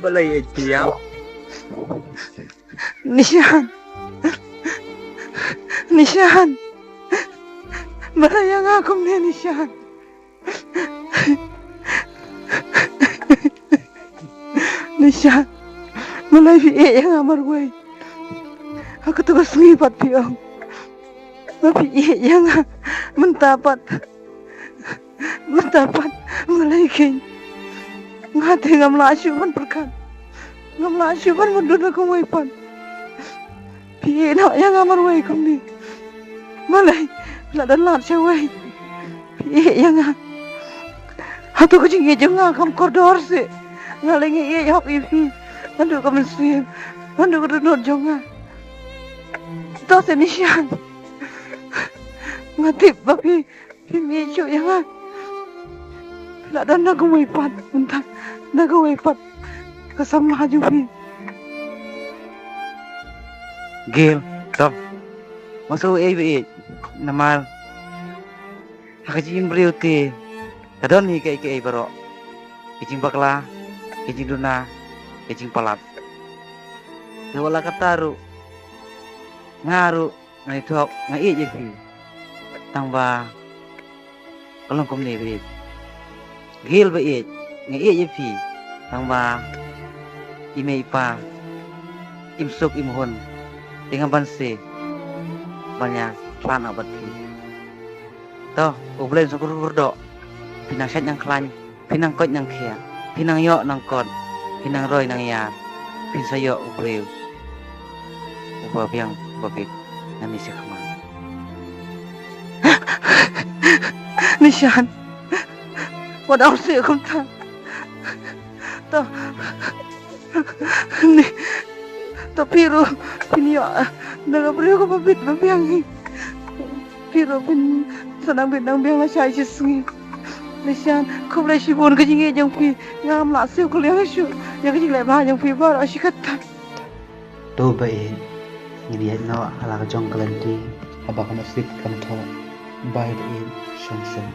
Balay tiyaw. Nishan. Nishan. Balay ang akom niya, Nishan. Nishan. Balay piye yang amar way. Aku tugas ngipat piye. Piye yang mentapat balay kay. Ngate ngamlasyupan perkan. Ngamlasyupan mundur na kumaipan. Piye na yang amar way kom ni. Malay ladan lat siya way. Piye yang hatu ko jingi janga kam koridor si. Ngalingi iya hop ifi. Andu ko mensuim. Andu ko dunod jonga. To se Nishan. Ngatip bapi pimicho yang ladan na kumaipan. Untang nagawaipat kasama hajupi. Gil, Tom. Masuk bi namal. Hakajin briuti. Kadon ni kai baro. Kicing bakla, kicing duna, kicing palat. Nawala kataru. Ngaru ngaituak ngai je pi. Tangba kolong kom ni bi. Gil bi ngai je pi. Tangba ime ipa. Imsuk imhon. Dengan banse banyak plan abat pi. Toh, ublen sukur kurdo. Pinang set yang klan, pinang kot yang kia, pinang yok nang kot, pinang roy nang ya, pin sayo ubreu. Ubah biang babit nami sekama. Nishan. Wadaw siya kong ta. To. Ni. To pero pinyo nagabrio ko babit babiang. Pero pin sanang binang biang siya isingi. Nishan kublay sibon ka jingi jang pi ngam la siya ko liang siya. Yang jing lai ba jang pi ba ra sikata. To bai ngeliat no ala jong kelanti abak masjid kam tho bai bai song song